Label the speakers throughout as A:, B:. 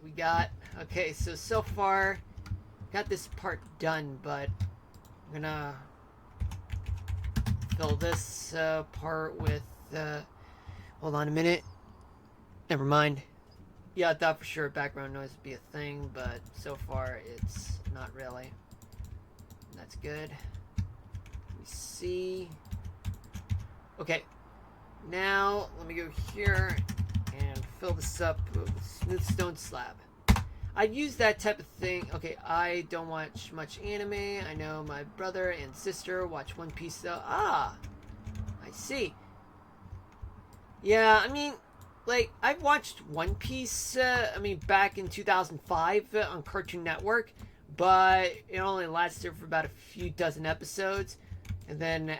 A: we got? Okay, so far, got this part done, but I'm gonna fill this part with. Hold on a minute. Never mind. Yeah, I thought for sure background noise would be a thing, but so far it's not really. That's good. Let me see. Okay, now let me go here and fill this up with smooth stone slab. I've used that type of thing. Okay, I don't watch much anime. I know my brother and sister watch One Piece though. Ah, I see. Yeah, I mean, like, I've watched One Piece, back in 2005 on Cartoon Network, but it only lasted for about a few dozen episodes, and then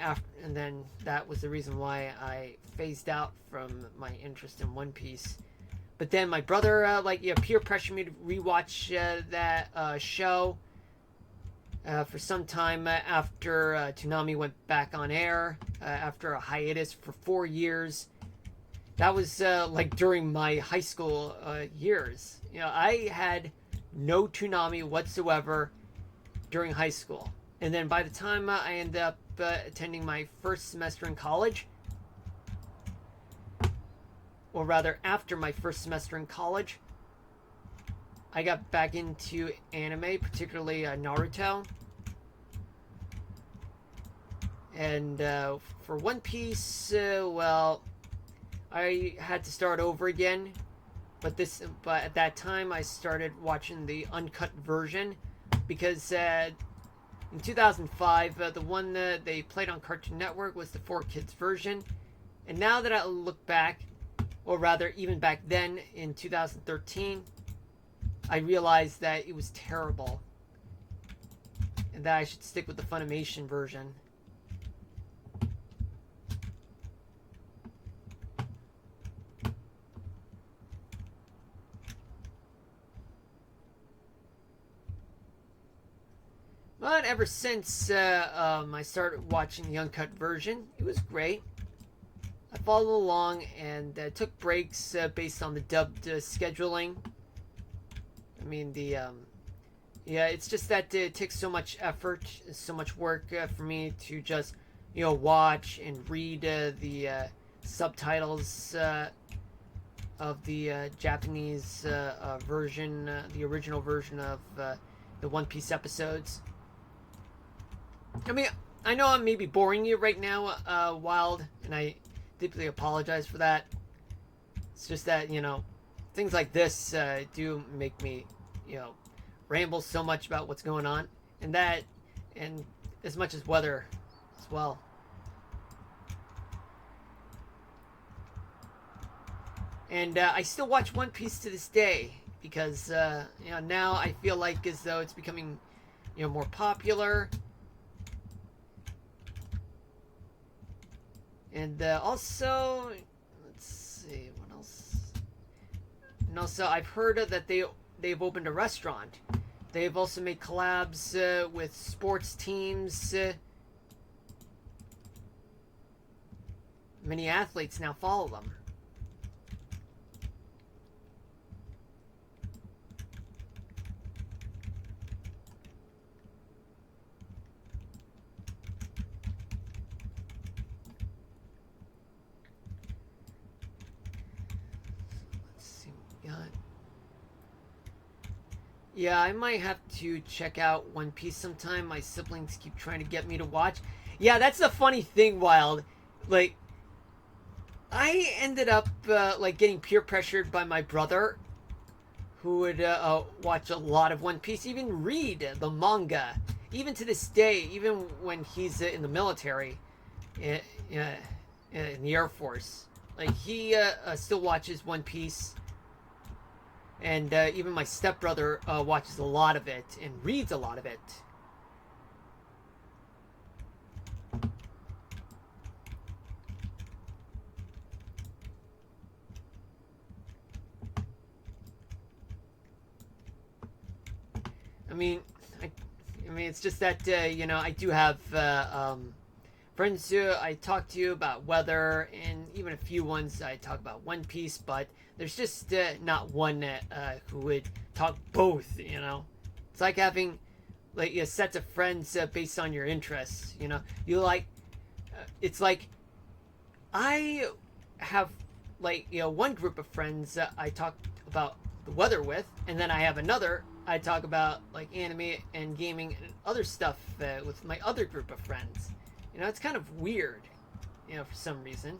A: that was the reason why I phased out from my interest in One Piece. But then my brother, peer pressured me to rewatch that show for some time after Toonami went back on air, after a hiatus for 4 years. That was during my high school years. You know, I had no Toonami whatsoever during high school. And then by the time I ended up attending my first semester in college, or rather after my first semester in college, I got back into anime, particularly Naruto. And for One Piece, I had to start over again, but at that time I started watching the uncut version because in 2005 the one that they played on Cartoon Network was the 4Kids version, and now that I look back, or rather even back then in 2013, I realized that it was terrible and that I should stick with the Funimation version. But ever since I started watching the uncut version, it was great. I followed along and took breaks based on the dubbed scheduling. I mean, it's just that it takes so much effort, so much work for me to just, watch and read the subtitles of the Japanese version, the original version of the One Piece episodes. I mean, I know I'm maybe boring you right now, Wild, and I deeply apologize for that. It's just that, things like this do make me, ramble so much about what's going on. And as much as weather as well. And I still watch One Piece to this day because, now I feel like as though it's becoming, more popular. And also, let's see, what else? And also, I've heard that they've opened a restaurant. They've also made collabs with sports teams. Many athletes now follow them. Yeah, I might have to check out One Piece sometime. My siblings keep trying to get me to watch. Yeah, that's the funny thing, Wild. Like, I ended up, getting peer pressured by my brother, who would watch a lot of One Piece, even read the manga. Even to this day, even when he's in the military, in the Air Force. Like, he still watches One Piece. And even my stepbrother watches a lot of it and reads a lot of it. I mean, it's just that I do have friends I talk to about weather, and even a few ones I talk about One Piece, but there's just not one who would talk both, you know? It's like having like a set of friends based on your interests, you know? You like, it's like I have like, you know, one group of friends that I talk about the weather with, and then I have another I talk about like anime and gaming and other stuff with my other group of friends. You know, it's kind of weird, you know, for some reason.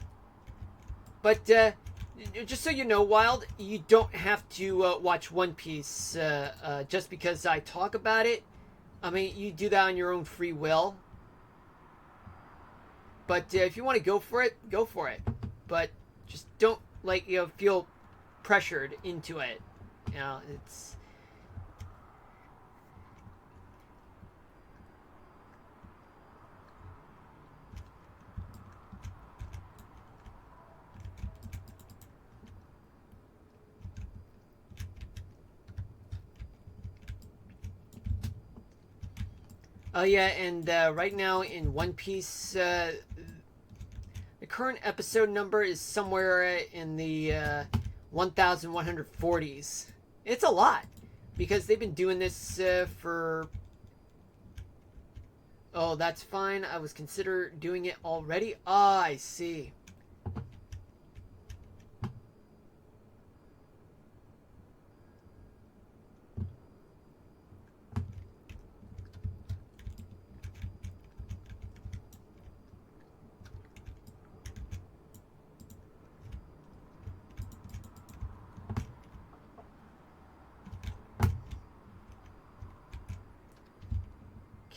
A: But just so you know, Wild, you don't have to watch One Piece just because I talk about it. I mean, you do that on your own free will. But if you want to go for it, go for it. But just don't like, you know, feel pressured into it. You know, it's oh yeah, and right now in One Piece, the current episode number is somewhere in the 1,140s. It's a lot because they've been doing this for. Oh, that's fine. I was consider doing it already. Ah, I see.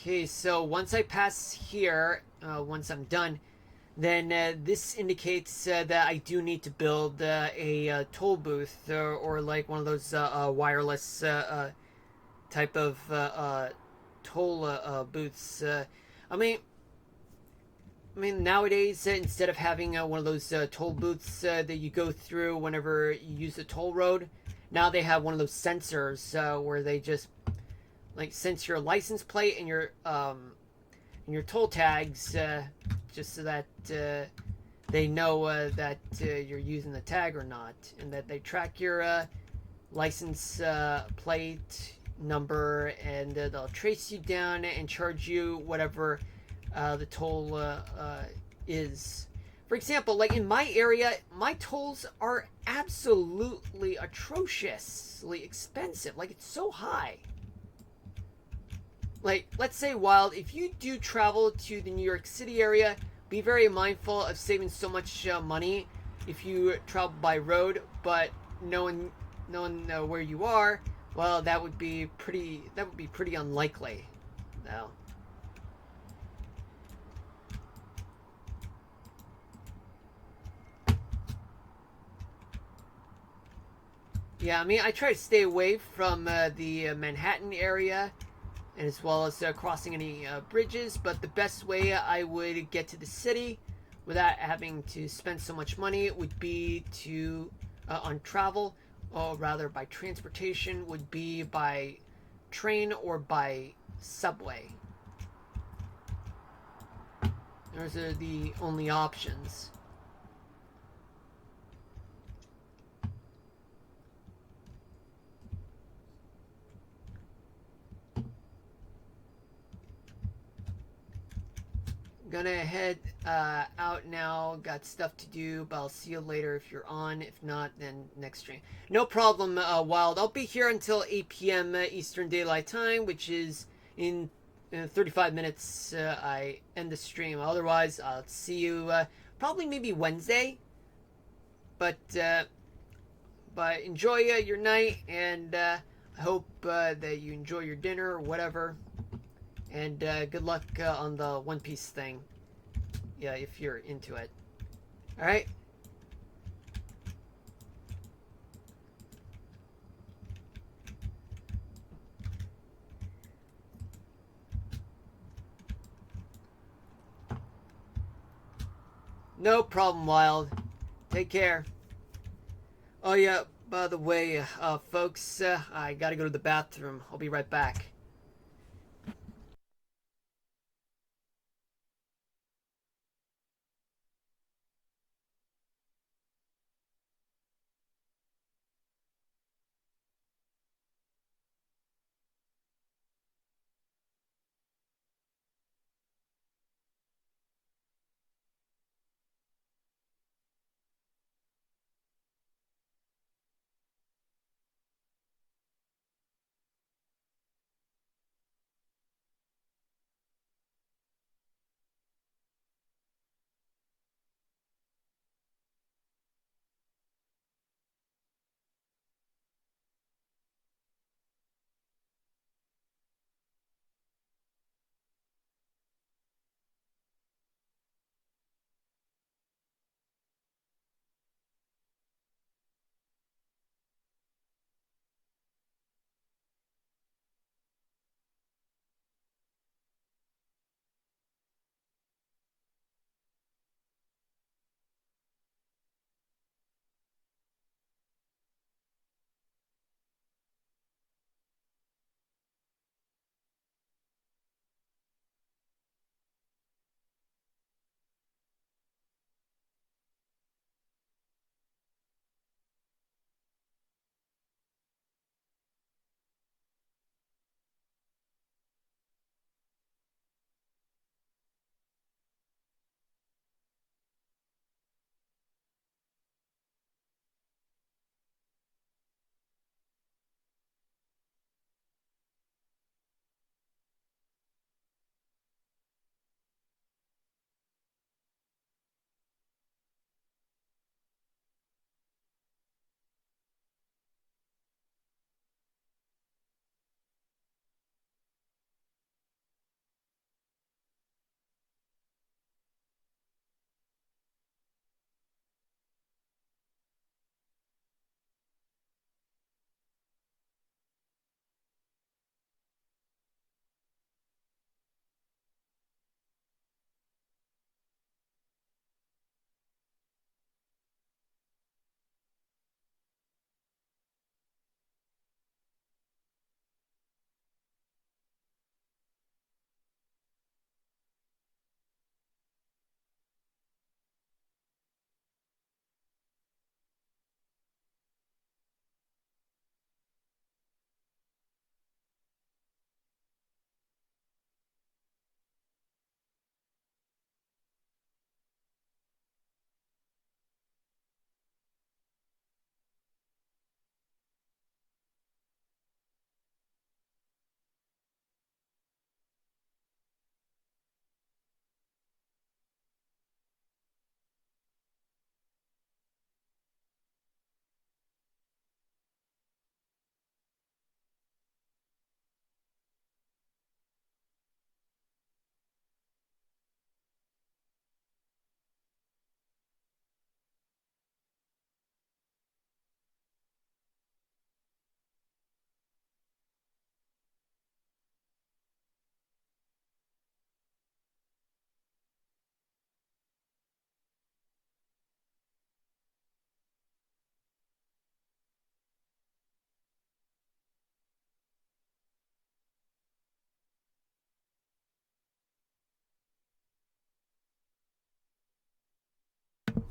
A: Okay, so once I pass here, once I'm done, then this indicates that I do need to build a toll booth or like one of those wireless type of toll booths. I mean, nowadays instead of having one of those toll booths that you go through whenever you use the toll road, now they have one of those sensors where they just like sense your license plate and your toll tags, just so that they know that you're using the tag or not, and that they track your license plate number, and they'll trace you down and charge you whatever the toll is. For example, like in my area, my tolls are absolutely atrociously expensive. Like, it's so high. Like, let's say, Wild, if you do travel to the New York City area, be very mindful of saving so much money if you travel by road, but knowing where you are, well, that would be pretty unlikely. No. Yeah, I mean, I try to stay away from the Manhattan area, and as well as crossing any bridges. But the best way I would get to the city without having to spend so much money would be to on travel, or rather by transportation, would be by train or by subway. Those are the only options. Gonna head out now. Got stuff to do, but I'll see you later if you're on. If not, then next stream. No problem, Wild. I'll be here until 8 p.m. Eastern Daylight Time, which is in 35 minutes. I end the stream. Otherwise, I'll see you probably maybe Wednesday. But enjoy your night, and I hope that you enjoy your dinner or whatever. And good luck on the One Piece thing. Yeah, if you're into it. Alright? No problem, Wild. Take care. Oh, yeah, by the way, folks, I gotta go to the bathroom. I'll be right back.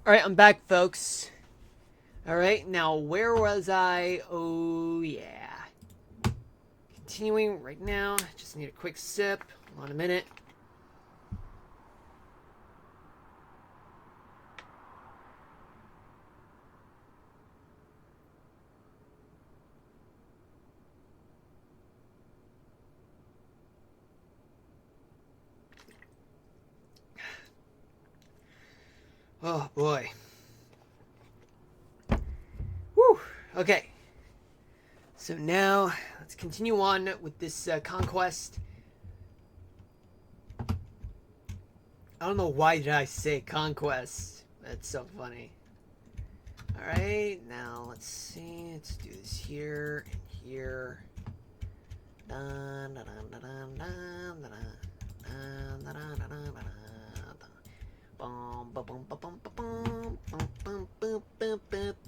A: Alright, I'm back, folks. Alright, now where was I? Oh, yeah. Continuing right now. Just need a quick sip. Hold on a minute. Oh, boy. Whew. Okay. So now, let's continue on with this conquest. I don't know why did I say conquest. That's so funny. Alright, now let's see. Let's do this here and here. Dun, dun, dun, dun, dun, dun, dun, dun, dun, dun, dun, dun, dun. Boom, boom, boom, boom, boom, boom, boom, boom, boom, boom, boom,